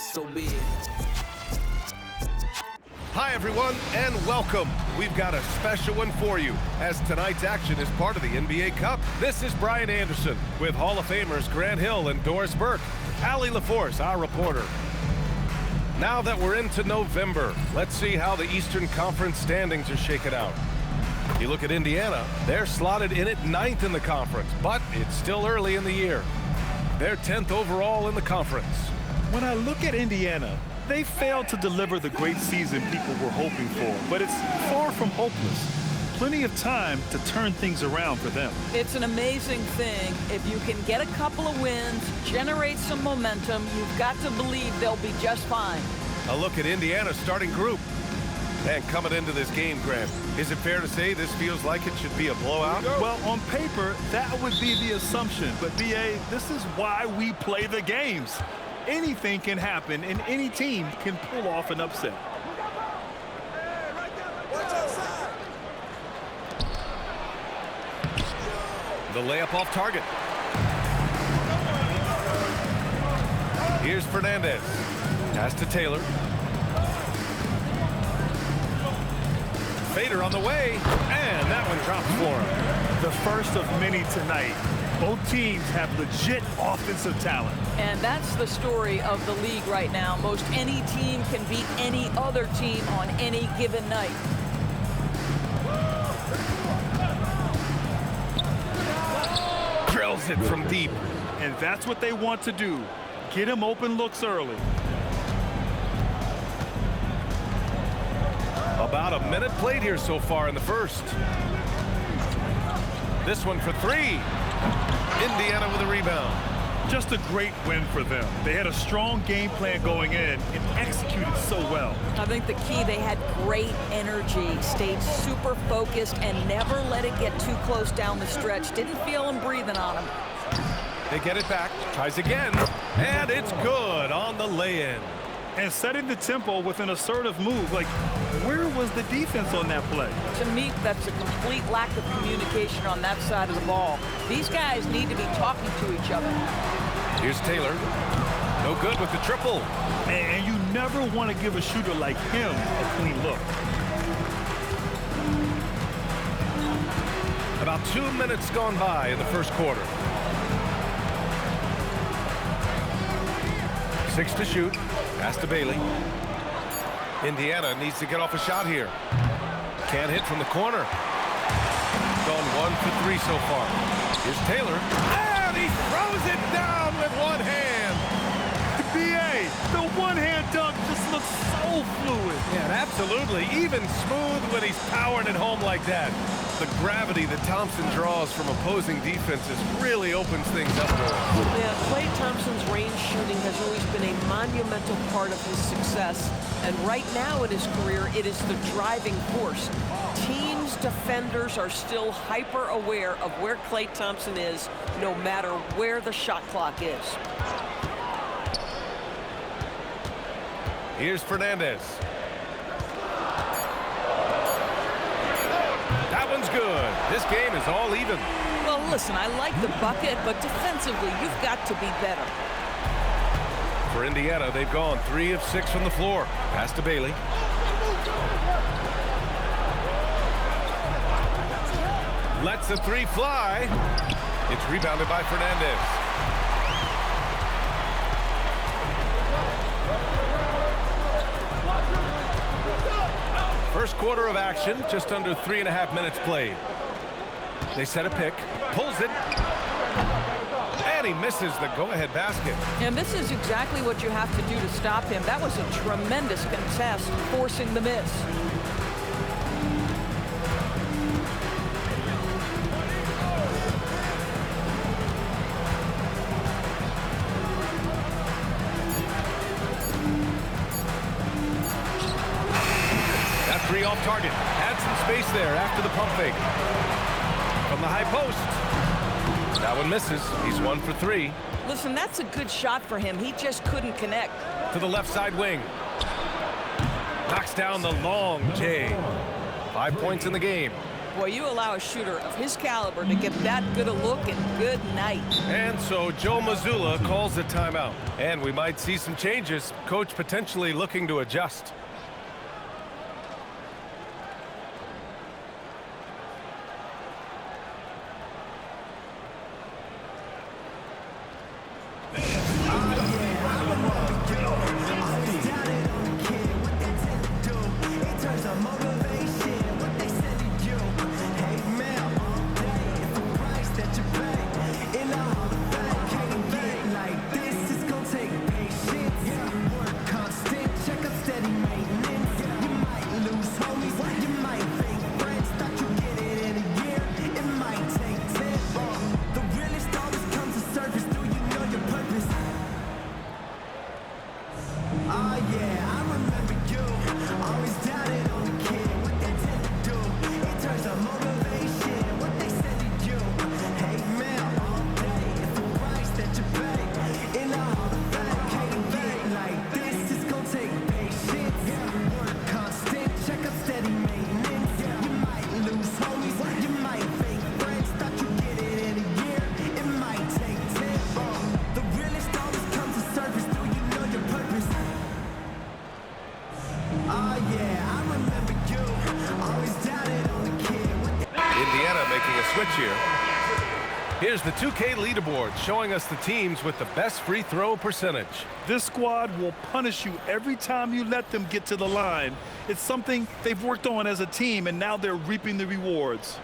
so be it. Hi, everyone, and welcome. We've got a special one for you, as tonight's action is part of the NBA Cup. This is Brian Anderson with Hall of Famers Grant Hill and Doris Burke. Allie LaForce, our reporter. Now that we're into November, let's see how the Eastern Conference standings are shaken out. You look at Indiana, they're slotted in at 9th in the conference, but it's still early in the year. They're 10th overall in the conference. When I look at Indiana, they failed to deliver the great season people were hoping for, but it's far from hopeless. Plenty of time to turn things around for them. It's an amazing thing. If you can get a couple of wins, generate some momentum, you've got to believe they'll be just fine. A look at Indiana's starting group. And coming into this game, Grant, is it fair to say this feels like it should be a blowout? Well, on paper, that would be the assumption. But, B.A., this is why we play the games. Anything can happen, and any team can pull off an upset. The layup off target. Here's Fernandez. Pass to Taylor. Fader on the way, and that one drops for him. The first of many tonight. Both teams have legit offensive talent. And that's the story of the league right now. Most any team can beat any other team on any given night. Drills it from deep. And that's what they want to do. Get him open looks early. About a minute played here so far in the first. This one for three. Indiana with a rebound. Just a great win for them. They had a strong game plan going in and executed so well. I think the key, they had great energy, stayed super focused, and never let it get too close down the stretch. Didn't feel them breathing on them. They get it back, tries again, and it's good on the lay-in. And setting the tempo with an assertive move. Like, where was the defense on that play? To me, that's a complete lack of communication on that side of the ball. These guys need to be talking to each other. Here's Taylor. No good with the triple. And you never want to give a shooter like him a clean look. About 2 minutes gone by in the first quarter. 6 to shoot. Pass to Bailey. Indiana needs to get off a shot here. Can't hit from the corner. Gone 1 for 3 so far. Here's Taylor. And he throws it down with one hand. B.A., the one-hand dunk just looks so fluid. Yeah, absolutely. Even smooth when he's powering it home like that. The gravity that Thompson draws from opposing defenses really opens things up for him. Yeah, Klay Thompson's range shooting has always been a monumental part of his success. And right now in his career, it is the driving force. Teams' defenders are still hyper-aware of where Klay Thompson is, no matter where the shot clock is. Here's Fernandez. That one's good. This game is all even. Well, listen, I like the bucket, but defensively, you've got to be better. For Indiana, they've gone 3 of 6 from the floor. Pass to Bailey. Lets the three fly. It's rebounded by Fernandez. First quarter of action, just under 3.5 minutes played. They set a pick, pulls it, and he misses the go-ahead basket. And this is exactly what you have to do to stop him. That was a tremendous contest, forcing the miss. Three off target. Had some space there after the pump fake. From the high post. That one misses. He's 1 for 3. Listen, that's a good shot for him. He just couldn't connect. To the left side wing. Knocks down the long J. 5 points in the game. Boy, you allow a shooter of his caliber to get that good a look, and good night. And so Joe Mazzulla calls the timeout. And we might see some changes. Coach potentially looking to adjust. Switch here. Here's the 2K leaderboard showing us the teams with the best free throw percentage. This squad will punish you every time you let them get to the line. It's something they've worked on as a team, and now they're reaping the rewards.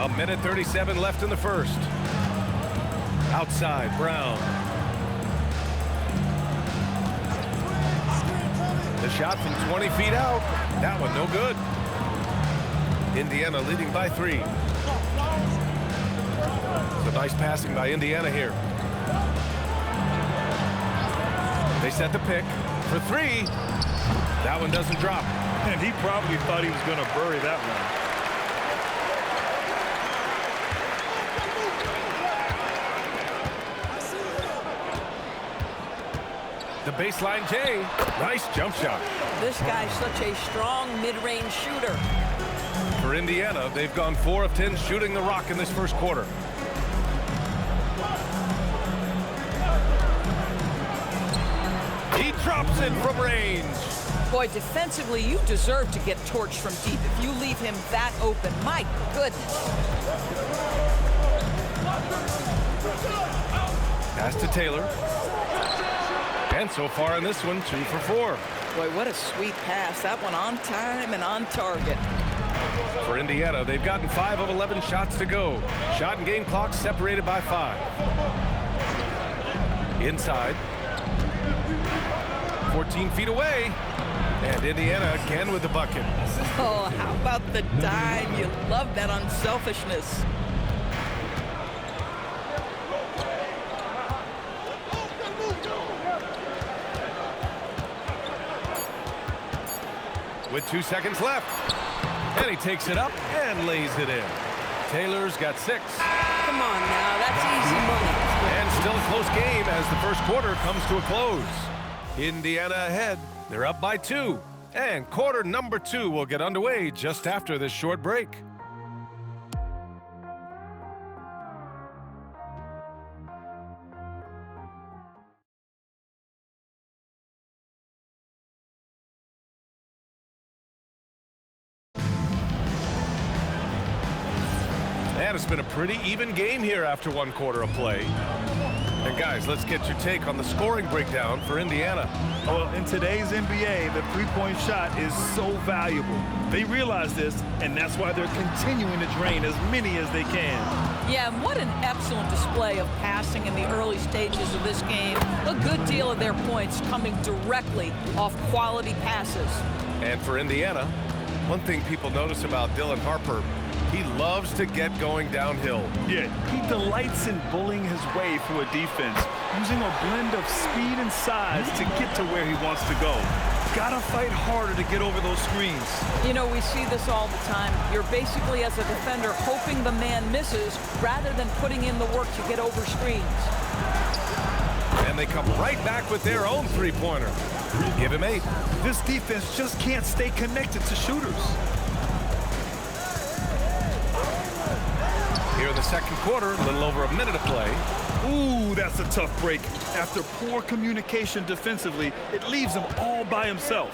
A minute 37 left in the first. Outside, Brown. The shot from 20 feet out. That one no good. Indiana leading by 3. So nice passing by Indiana here. They set the pick for 3. That one doesn't drop. And he probably thought he was going to bury that one. The baseline J. Nice jump shot. This guy's such a strong mid-range shooter. For Indiana, they've gone 4 of 10 shooting the rock in this first quarter. He drops it from range. Boy, defensively, you deserve to get torched from deep if you leave him that open. My goodness. Pass to Taylor. And so far in this one, 2 for 4. Boy, what a sweet pass. That one on time and on target. For Indiana, they've gotten 5 of 11 shots to go. Shot and game clock separated by 5. Inside. 14 feet away. And Indiana again with the bucket. Oh, how about the dime? You love that unselfishness. With 2 seconds left. And he takes it up and lays it in. Taylor's got 6. Come on now, that's easy money. And still a close game as the first quarter comes to a close. Indiana ahead. They're up by 2. And quarter number 2 will get underway just after this short break. And it's been a pretty even game here after 1 quarter of play. And guys, let's get your take on the scoring breakdown for Indiana. Well, in today's NBA, the three-point shot is so valuable. They realize this, and that's why they're continuing to drain as many as they can. Yeah, and what an excellent display of passing in the early stages of this game. A good deal of their points coming directly off quality passes. And for Indiana, one thing people notice about Dylan Harper, he loves to get going downhill. Yeah, he delights in bullying his way through a defense, using a blend of speed and size to get to where he wants to go. Gotta fight harder to get over those screens. You know, we see this all the time. You're basically, as a defender, hoping the man misses rather than putting in the work to get over screens. And they come right back with their own three-pointer. Give him 8. This defense just can't stay connected to shooters. Here in the second quarter, a little over a minute to play. Ooh, that's a tough break. After poor communication defensively, it leaves him all by himself.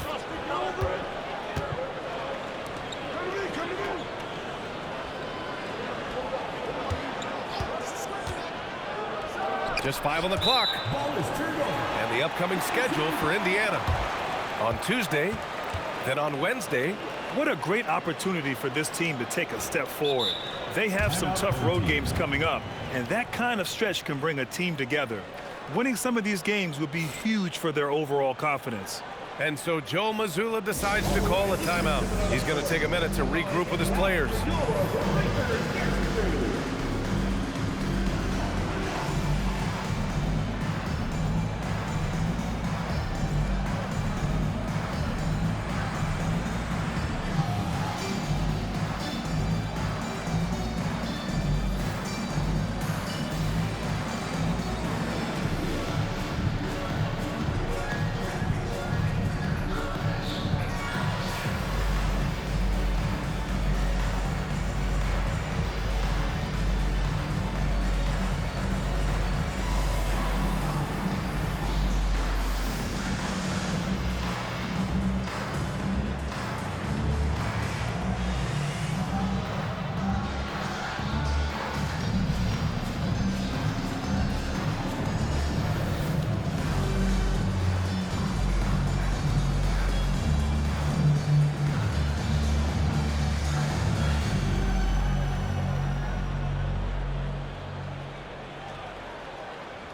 Just 5 on the clock. And the upcoming schedule for Indiana. On Tuesday, then on Wednesday. What a great opportunity for this team to take a step forward. They have some tough road games coming up, and that kind of stretch can bring a team together. Winning some of these games would be huge for their overall confidence. And so Joe Mazzulla decides to call a timeout. He's going to take a minute to regroup with his players.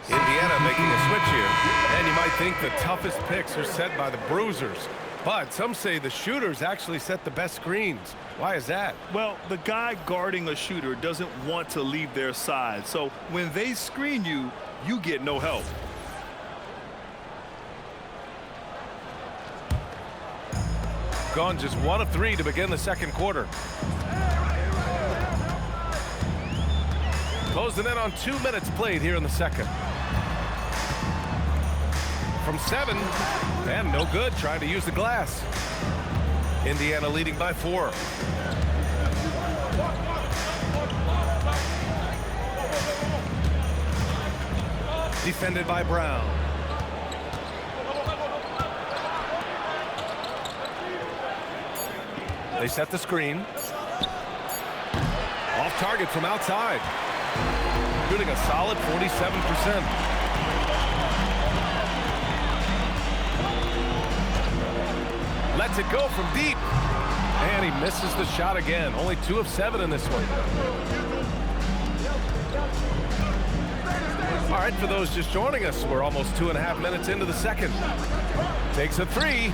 Indiana making a switch here. And you might think the toughest picks are set by the bruisers. But some say the shooters actually set the best screens. Why is that? Well, the guy guarding a shooter doesn't want to leave their side. So when they screen you, you get no help. Gone just 1 of 3 to begin the second quarter. Closing in on 2 minutes played here in the second. From 7, and no good, trying to use the glass. Indiana leading by 4. Defended by Brown. They set the screen. Off target from outside. Shooting a solid 47%. Lets it go from deep. And he misses the shot again. Only 2 of 7 in this one. All right, for those just joining us, we're almost 2.5 minutes into the second. Takes a 3.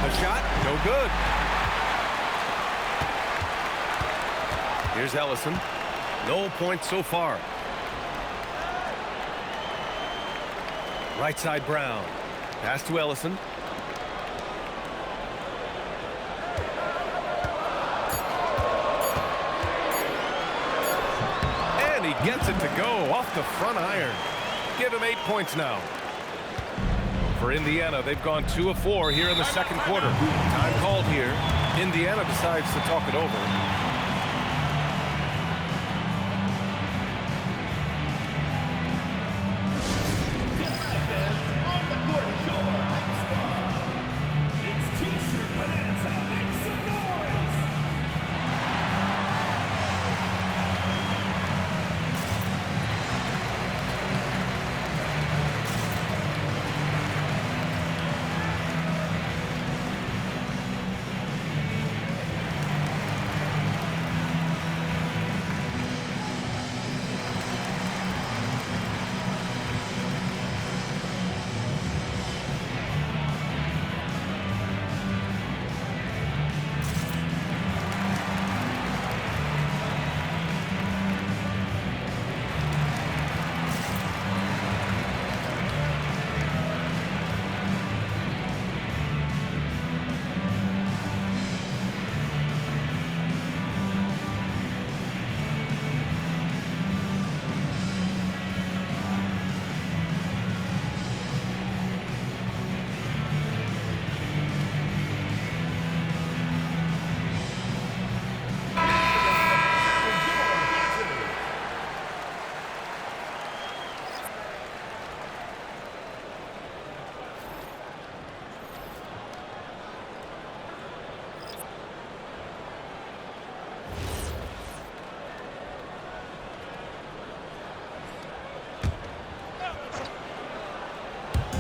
The shot, no good. Here's Ellison. No points so far. Right side Brown. Pass to Ellison. And he gets it to go off the front iron. Give him 8 points now. For Indiana, they've gone 2 of 4 here in the second quarter. Time called here. Indiana decides to talk it over.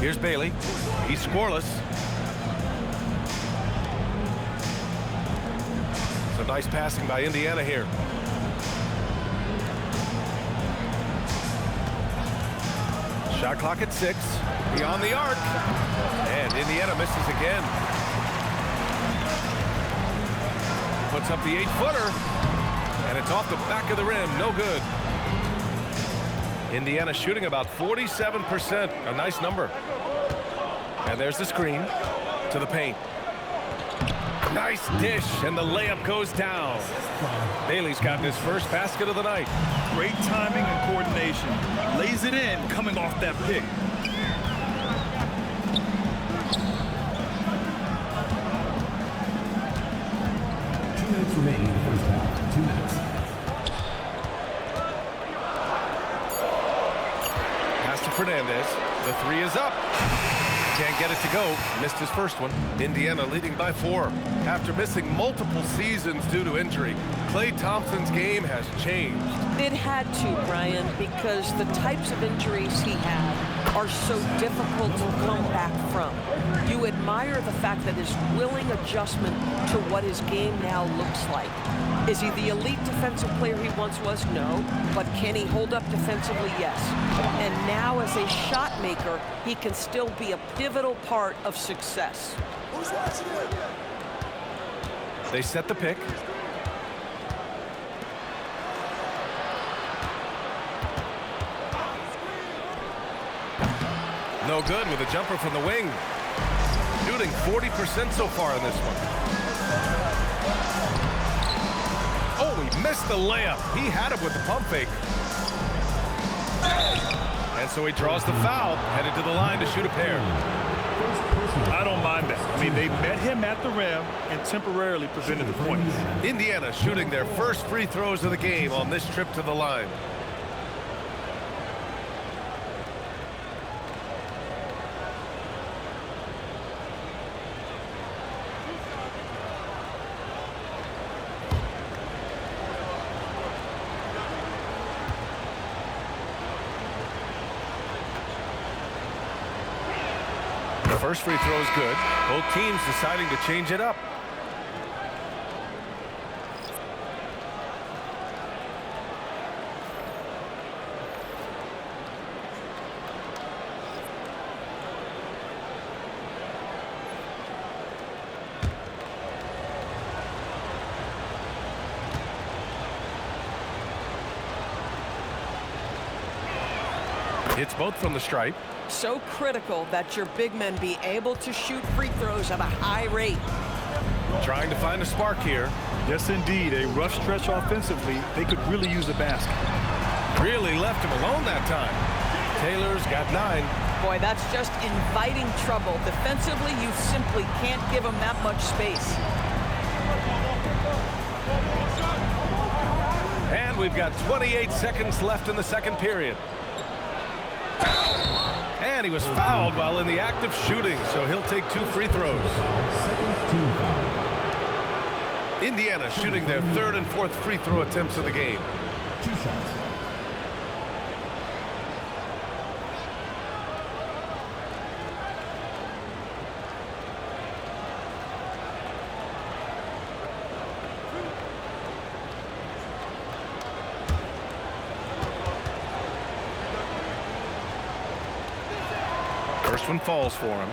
Here's Bailey. He's scoreless. So nice passing by Indiana here. Shot clock at 6. Beyond the arc. And Indiana misses again. Puts up the 8-footer. And it's off the back of the rim. No good. Indiana shooting about 47%. A nice number. And there's the screen to the paint. Nice dish, and the layup goes down. Bailey's gotten his first basket of the night. Great timing and coordination. Lays it in, coming off that pick. 2 minutes remaining in the first half. 2 minutes. Pass to Fernandez. The 3 is up. Can't get it to go. Missed his first one. Indiana leading by 4. After missing multiple seasons due to injury, Klay Thompson's game has changed. It had to, Brian, because the types of injuries he had are so difficult to come back from. You admire the fact that his willing adjustment to what his game now looks like. Is he the elite defensive player he once was? No. But can he hold up defensively? Yes. And now as a shot maker, he can still be a pivotal part of success. They set the pick. No good with a jumper from the wing. Shooting 40% so far in this one. Oh, he missed the layup. He had it with the pump fake. And so he draws the foul, headed to the line to shoot a pair. I don't mind that. I mean, they met him at the rim and temporarily prevented the points. Indiana shooting their first free throws of the game on this trip to the line. First free throw is good. Both teams deciding to change it up. Hits both from the stripe. So critical that your big men be able to shoot free throws at a high rate. Trying to find a spark here. Yes, indeed. A rough stretch offensively. They could really use a basket. Really left him alone that time. Taylor's got 9. Boy, that's just inviting trouble. Defensively, you simply can't give him that much space. And we've got 28 seconds left in the second period. And he was fouled while in the act of shooting, so he'll take 2 free throws. Indiana shooting their 3rd and 4th free throw attempts of the game. 2 shots. First one falls for him.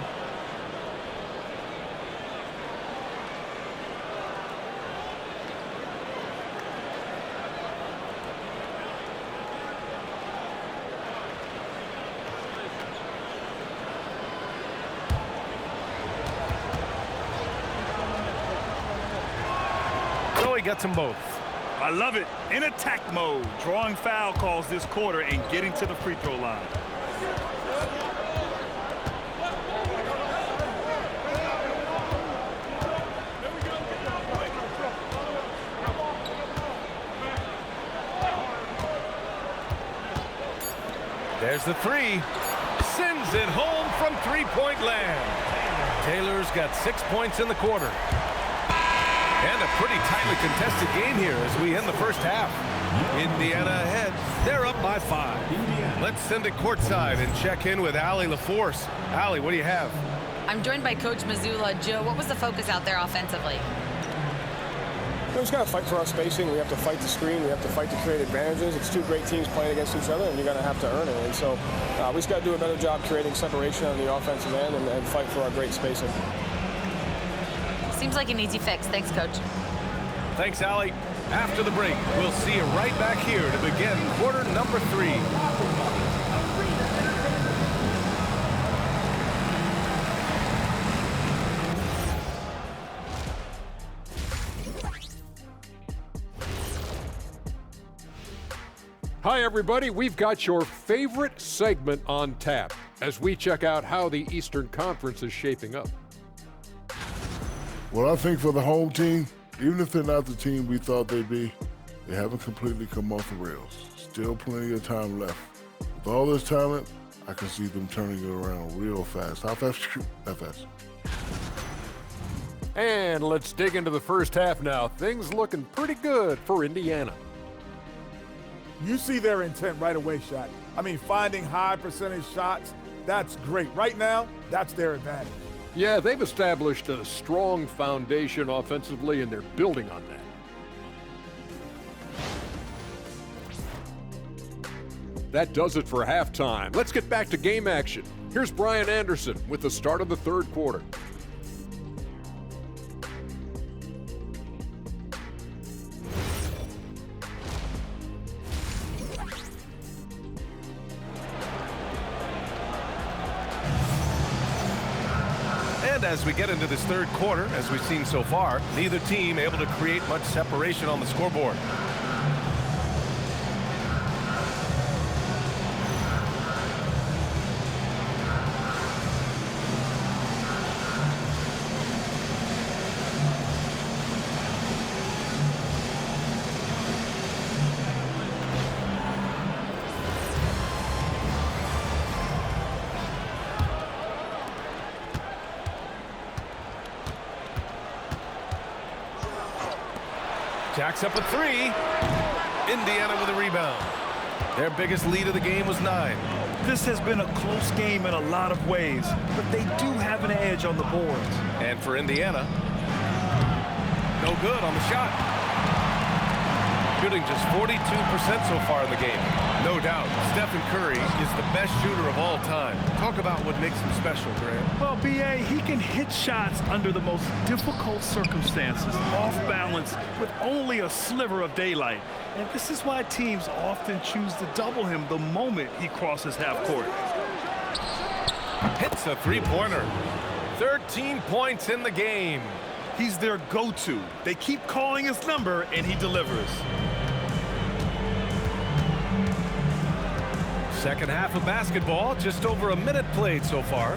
So he gets them both. I love it. In attack mode, drawing foul calls this quarter and getting to the free throw line. There's the 3. Sends it home from three-point land. Taylor's got 6 points in the quarter. And And a pretty tightly contested game here as we end the first half. Indiana ahead. They're up by 5. Let's send it courtside and check in with Allie LaForce. Allie, what do you have? I'm joined by Coach Mazzulla. Joe, what was the focus out there offensively? We just got to fight for our spacing. We have to fight the screen. We have to fight to create advantages. It's two great teams playing against each other, and you're going to have to earn it. And so we just got to do a better job creating separation on the offensive end and fight for our great spacing. Seems like an easy fix. Thanks, Coach. Thanks, Allie. After the break, we'll see you right back here to begin quarter number 3. Hi, everybody. We've got your favorite segment on tap as we check out how the Eastern Conference is shaping up. Well, I think for the home team, even if they're not the team we thought they'd be, they haven't completely come off the rails. Still plenty of time left. With all this talent, I can see them turning it around real fast. How fast? That fast. And let's dig into the first half now. Things looking pretty good for Indiana. You see their intent right away, Shaq. I mean, finding high percentage shots, that's great. Right now, that's their advantage. Yeah, they've established a strong foundation offensively, and they're building on that. That does it for halftime. Let's get back to game action. Here's Brian Anderson with the start of the third quarter. And as we get into this third quarter, as we've seen so far, neither team able to create much separation on the scoreboard. Jacks up a 3. Indiana with a rebound. Their biggest lead of the game was 9. This has been a close game in a lot of ways, but they do have an edge on the boards. And for Indiana, no good on the shot. Shooting just 42% so far in the game. No doubt, Stephen Curry is the best shooter of all time. Talk about what makes him special, Grant. Well, B.A., he can hit shots under the most difficult circumstances, off balance, with only a sliver of daylight. And this is why teams often choose to double him the moment he crosses half court. Hits a three-pointer. 13 points in the game. He's their go-to. They keep calling his number, and he delivers. Second half of basketball, just over a minute played so far.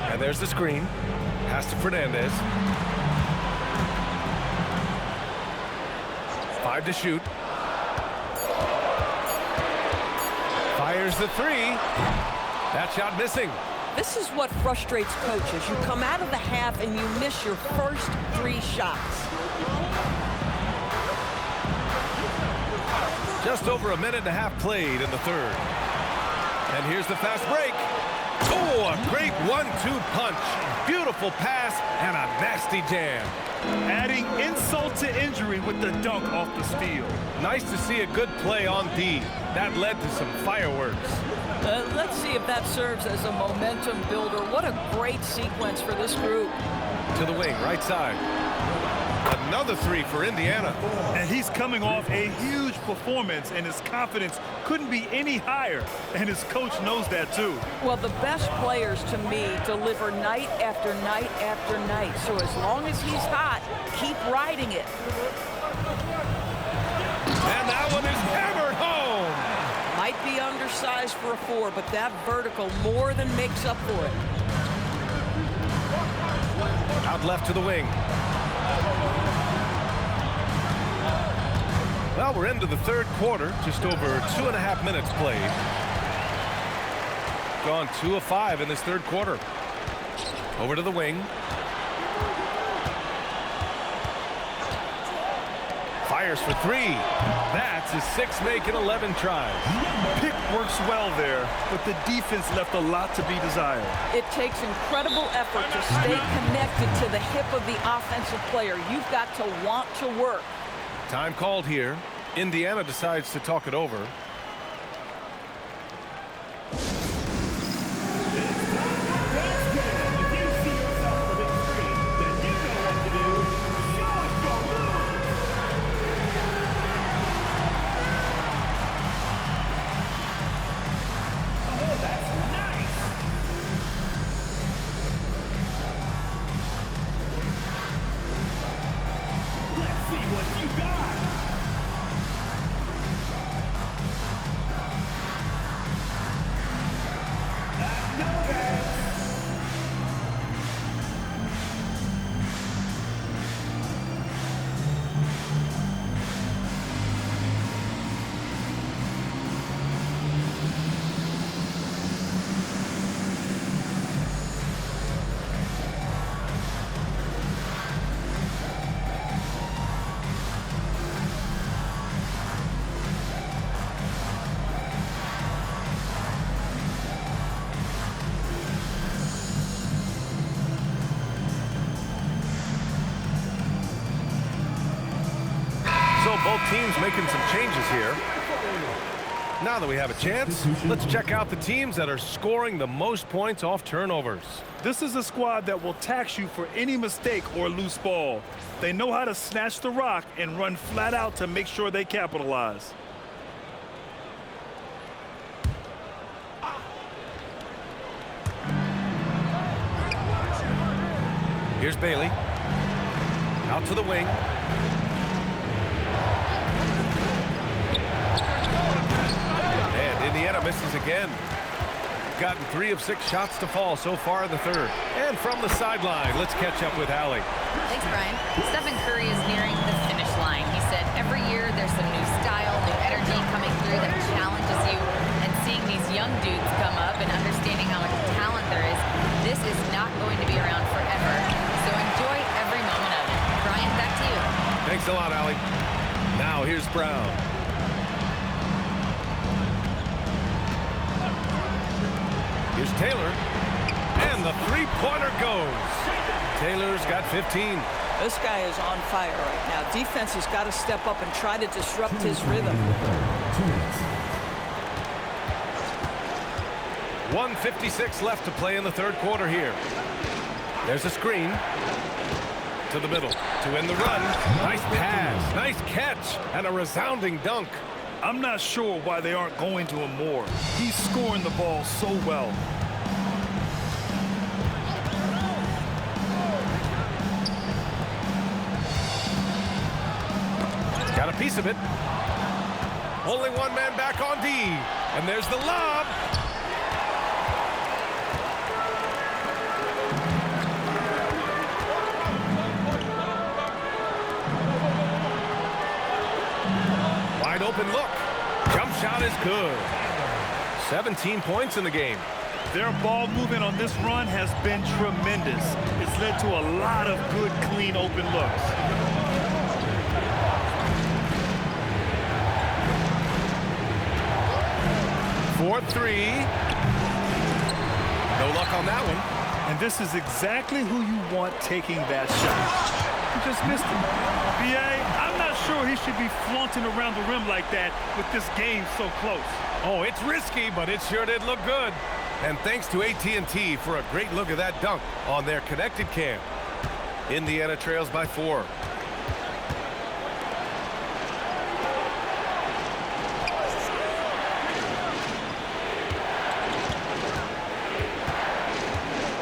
And there's the screen. Pass to Fernandez. 5 to shoot. Fires the 3. That shot missing. This is what frustrates coaches. You come out of the half and you miss your first 3 shots. Just over a minute and a half played in the third. And here's the fast break. Oh, a great 1-2 punch. Beautiful pass and a nasty jam. Adding insult to injury with the dunk off the steal. Nice to see a good play on D. That led to some fireworks. Let's see if that serves as a momentum builder. What a great sequence for this group. To the wing, right side. Another 3 for Indiana. And he's coming off a huge performance, and his confidence couldn't be any higher. And his coach knows that, too. Well, the best players, to me, deliver night after night after night. So as long as he's hot, keep riding it. And that one is hammered home. Might be undersized for a 4, but that vertical more than makes up for it. Out left to the wing. Well, we're into the third quarter, just over 2.5 minutes played. Gone 2 of 5 in this third quarter. Over to the wing. Fires for three. That's his sixth make in 11 tries. Pick works well there, but the defense left a lot to be desired. It takes incredible effort to stay connected to the hip of the offensive player. You've got to want to work. Time called here. Indiana decides to talk it over. So both teams making some changes here. Now that we have a chance, let's check out the teams that are scoring the most points off turnovers. This is a squad that will tax you for any mistake or loose ball. They know how to snatch the rock and run flat out to make sure they capitalize. Here's Bailey. Out to the wing. And Indiana misses again. Gotten 3 of 6 shots to fall so far in the third. And from the sideline, let's catch up with Allie. Thanks, Brian. Stephen Curry is nearing the finish line. He said every year there's some new style, new energy coming through that challenges you. And seeing these young dudes come up and understanding how much talent there is, this is not going to be around forever. So enjoy every moment of it. Brian, back to you. Thanks a lot, Allie. Now here's Brown. Here's Taylor. And the three-pointer goes. Taylor's got 15. This guy is on fire right now. Defense has got to step up and try to disrupt his rhythm. 1:56 left to play in the third quarter here. There's a screen. To the middle. To end the run. Nice pass. Nice catch. And a resounding dunk. I'm not sure why they aren't going to him more. He's scoring the ball so well. Got a piece of it. Only one man back on D. And there's the lob. Wide open look. Jump shot is good. 17 points in the game. Their ball movement on this run has been tremendous. It's led to a lot of good, clean, open looks. For three. No luck on that one. And this is exactly who you want taking that shot. He just missed it. B.A., I'm not sure he should be flaunting around the rim like that with this game so close. Oh, it's risky, but it sure did look good. And thanks to AT&T for a great look at that dunk on their connected cam. Indiana trails by 4.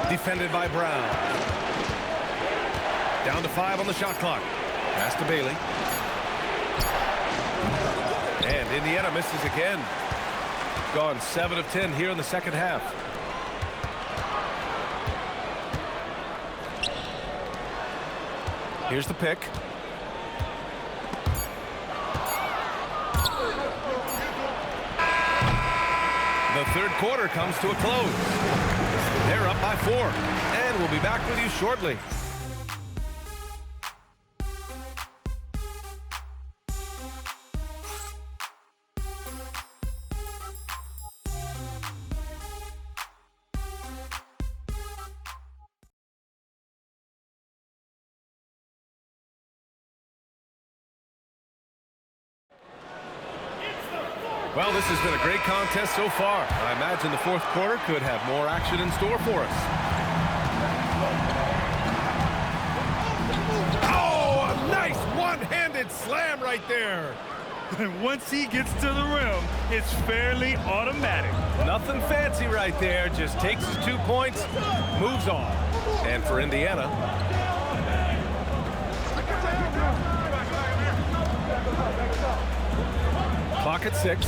Defended by Brown. Down to 5 on the shot clock. Pass to Bailey. And Indiana misses again. Gone 7 of 10 here in the second half. Here's the pick. The third quarter comes to a close. They're up by 4. And we'll be back with you shortly. Well, this has been a great contest so far. I imagine the fourth quarter could have more action in store for us. Oh, a nice one-handed slam right there. And once he gets to the rim, it's fairly automatic. Nothing fancy right there. Just takes his 2 points, moves on. And for Indiana, clock at 6.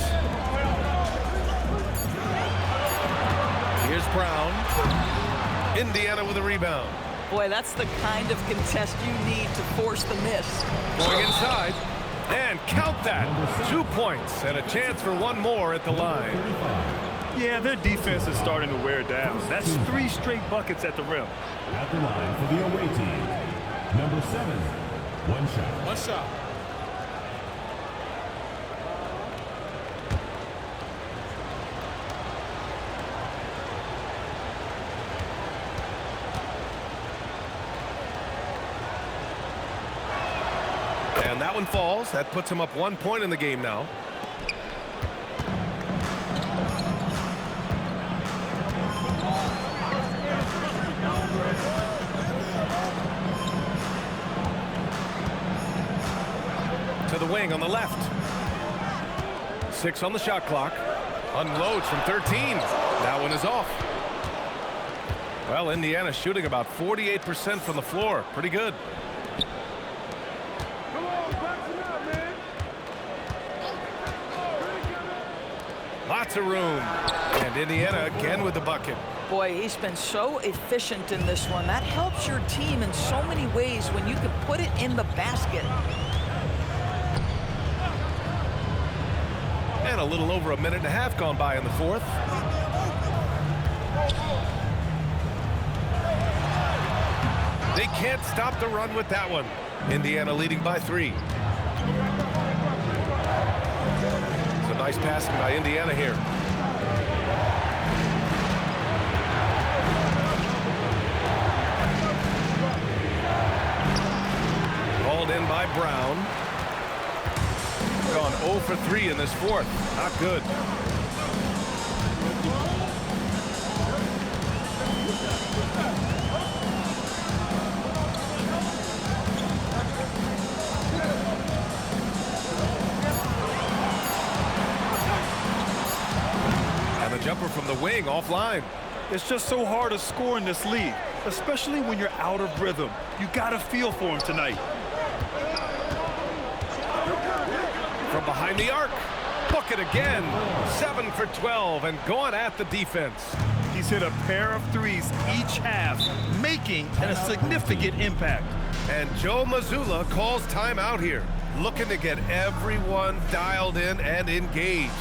Here's Brown. Indiana with a rebound. Boy, that's the kind of contest you need to force the miss. Going inside. And count that. 2 points and a chance for one more at the line. Yeah, their defense is starting to wear down. That's 3 straight buckets at the rim. At the line for the away team, number 7, one shot. One shot. And that one falls. That puts him up 1 point in the game now. To the wing on the left. 6 on the shot clock. Unloads from 13. That one is off. Well, Indiana shooting about 48% from the floor. Pretty good. Lots of room. And Indiana again with the bucket. Boy, he's been so efficient in this one. That helps your team in so many ways when you can put it in the basket. And a little over a minute and a half gone by in the fourth. They can't stop the run with that one. Indiana leading by 3. Some nice passing by Indiana here. Called in by Brown. Gone 0 for 3 in this fourth. Not good. And the jumper from the wing offline. It's just so hard to score in this league, especially when you're out of rhythm. You got to feel for him tonight. From behind the arc. Book it again. 7 for 12 and going at the defense. He's hit a pair of threes each half, making a significant impact. And Joe Mazzulla calls timeout here, looking to get everyone dialed in and engaged.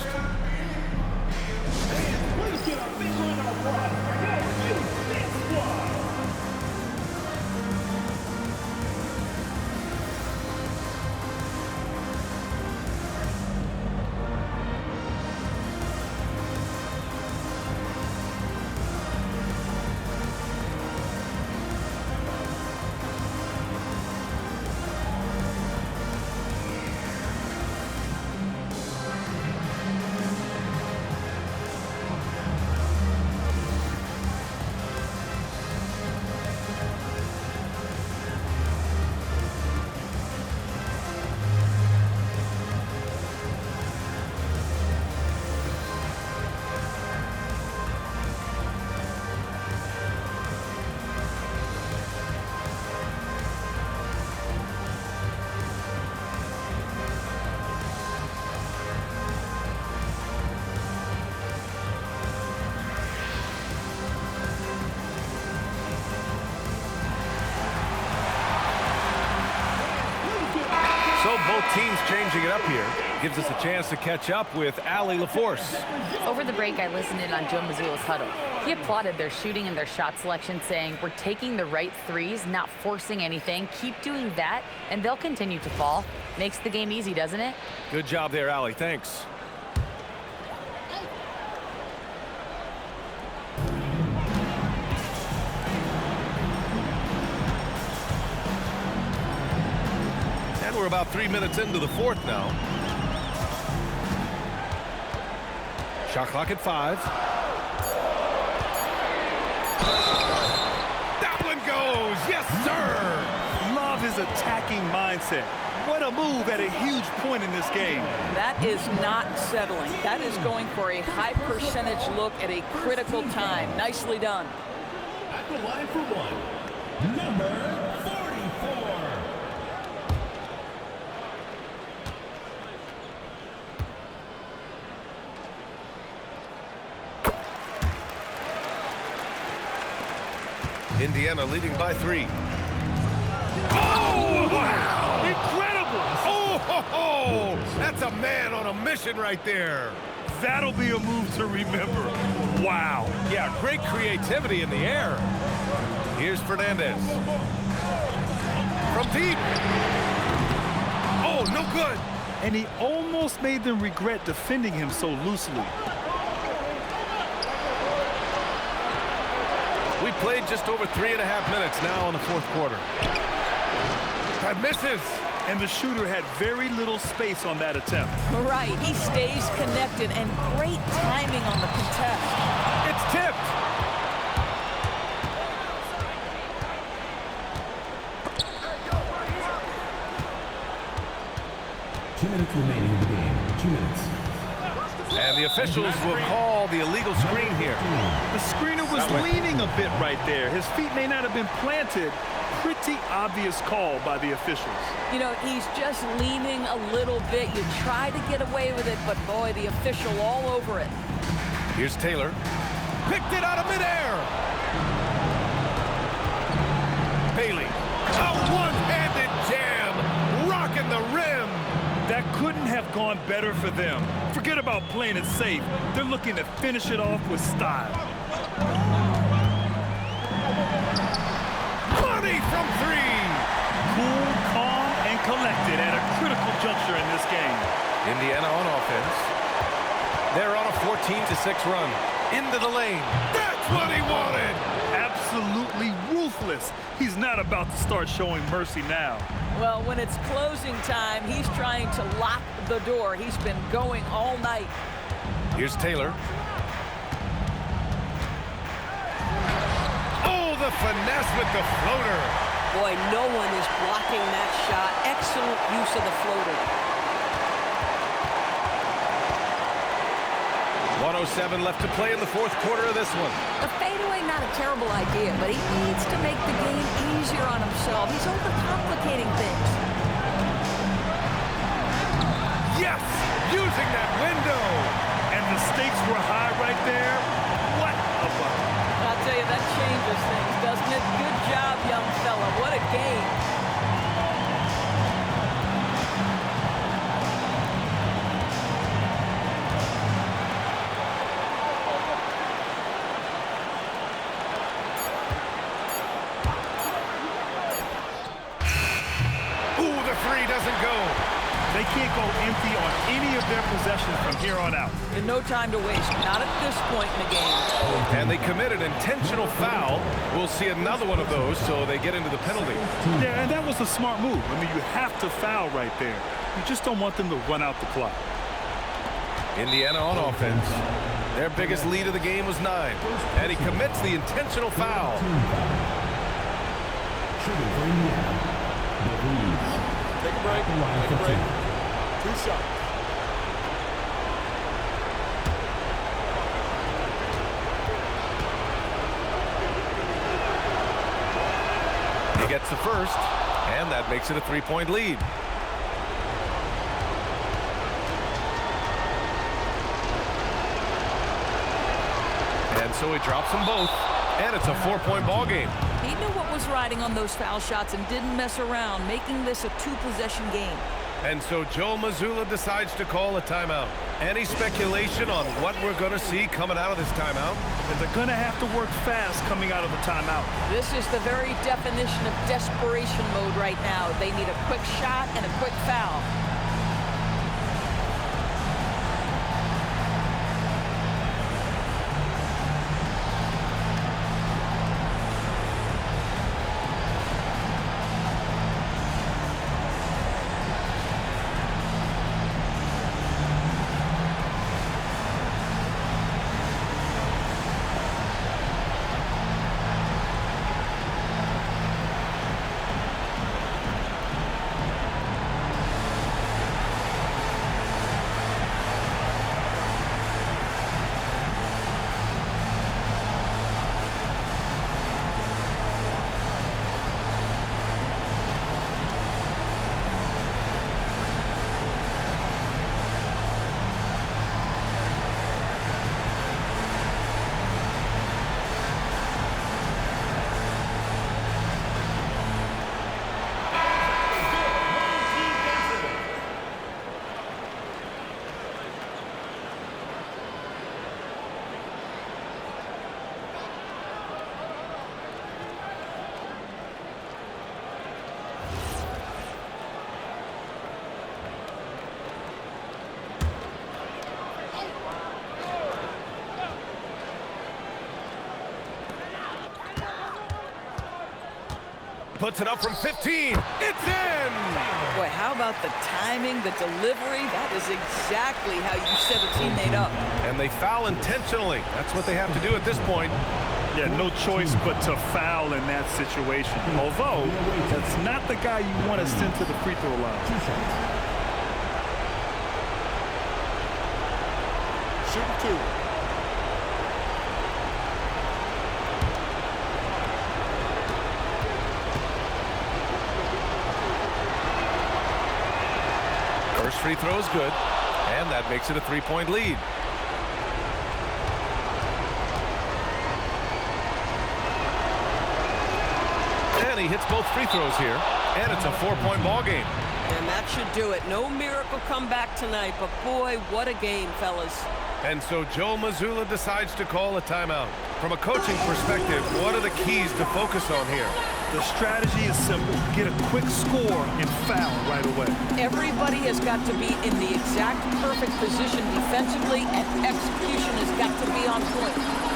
So both teams changing it up here. Gives us a chance to catch up with Allie LaForce. Over the break, I listened in on Joe Mazzulla's huddle. He applauded their shooting and their shot selection, saying, we're taking the right threes, not forcing anything. Keep doing that, and they'll continue to fall. Makes the game easy, doesn't it? Good job there, Allie. Thanks. And we're about 3 minutes into the fourth now. Shot clock at 5. That one goes. Yes, sir. Love his attacking mindset. What a move at a huge point in this game. That is not settling. That is going for a high percentage look at a critical time. Nicely done. At the line for one, number 44. Indiana leading by 3. Oh, wow! Incredible! Oh, ho, ho. That's a man on a mission right there. That'll be a move to remember. Wow. Yeah, great creativity in the air. Here's Fernandez. From deep. Oh, no good. And he almost made them regret defending him so loosely. We played just over 3.5 minutes now in the fourth quarter. That misses. And the shooter had very little space on that attempt. Right, he stays connected and great timing on the contest. It's tipped. 2 minutes remaining in the game. 2 minutes. And the officials will call the illegal screen here. The screener was leaning a bit right there. His feet may not have been planted. Pretty obvious call by the officials. You know, he's just leaning a little bit. You try to get away with it, but boy, the official all over it. Here's Taylor. Picked it out of midair. Bailey. A one-handed jam. Rocking the rim. That couldn't have gone better for them. Forget about playing it safe. They're looking to finish it off with style. Money from 3. Cool, calm, and collected at a critical juncture in this game. Indiana on offense. They're on a 14-6 run. Into the lane. That's what he wanted. Absolutely ruthless. He's not about to start showing mercy now. Well, when it's closing time, he's trying to lock the door. He's been going all night. Here's Taylor. Oh, the finesse with the floater. Boy, no one is blocking that shot. Excellent use of the floater. 1:07 left to play in the fourth quarter of this one. The fadeaway, not a terrible idea, but he needs to make the game easier on himself. He's overcomplicating things. Yes! Using that window! And the stakes were high right there. What a bucket. I'll tell you, that changes things, doesn't it? Good job, young fella. What a game. They can't go empty on any of their possessions from here on out. And no time to waste, not at this point in the game. And they committed intentional foul. We'll see another one of those, so they get into the penalty. Yeah, and that was a smart move. I mean, you have to foul right there. You just don't want them to run out the clock. Indiana on offense. Their biggest lead of the game was 9. And he commits the intentional foul. Take a break. Take a break. 2 shots. He gets the first, and that makes it a 3-point lead. And so he drops them both, and it's a 4-point ball game. He knew what was riding on those foul shots and didn't mess around, making this a 2-possession game. And so Joe Mazzulla decides to call a timeout. Any speculation on what we're going to see coming out of this timeout? And they're going to have to work fast coming out of the timeout. This is the very definition of desperation mode right now. They need a quick shot and a quick foul. Puts it up from 15. It's in! Boy, how about the timing, the delivery? That is exactly how you set a teammate up. And they foul intentionally. That's what they have to do at this point. Yeah, no choice but to foul in that situation. Although, that's not the guy you want to send to the free throw line. Shooting 2. First free throw is good, and that makes it a 3-point lead. And he hits both free throws here, and it's a 4-point ball game. And that should do it. No miracle comeback tonight, but boy, what a game, fellas. And so Joe Mazzulla decides to call a timeout. From a coaching perspective, what are the keys to focus on here? The strategy is simple. Get a quick score and foul right away. Everybody has got to be in the exact perfect position defensively, and execution has got to be on point.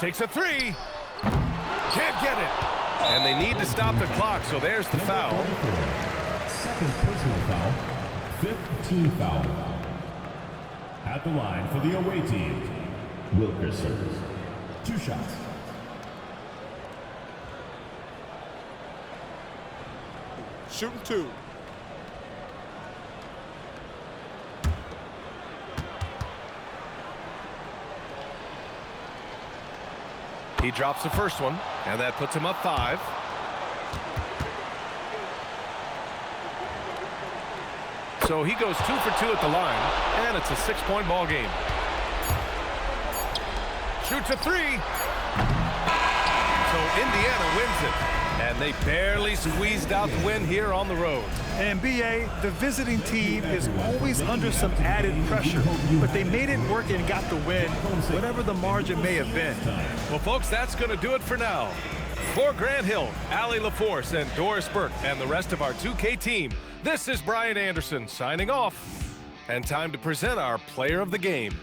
Takes a 3. Can't get it. And they need to stop the clock, so there's the foul. Second personal foul. 5th team foul. At the line for the away team, Wilkerson. 2 shots. Shooting 2. He drops the first one, and that puts him up 5. So he goes 2 for 2 at the line, and it's a 6-point ball game. Shoots a 3. So Indiana wins it, and they barely squeezed out the win here on the road. MyNBA, the visiting team is always under some added pressure, but they made it work and got the win, whatever the margin may have been. Well, folks, that's going to do it for now. For Grant Hill, Allie LaForce, and Doris Burke, and the rest of our 2K team, this is Brian Anderson signing off. And time to present our player of the game.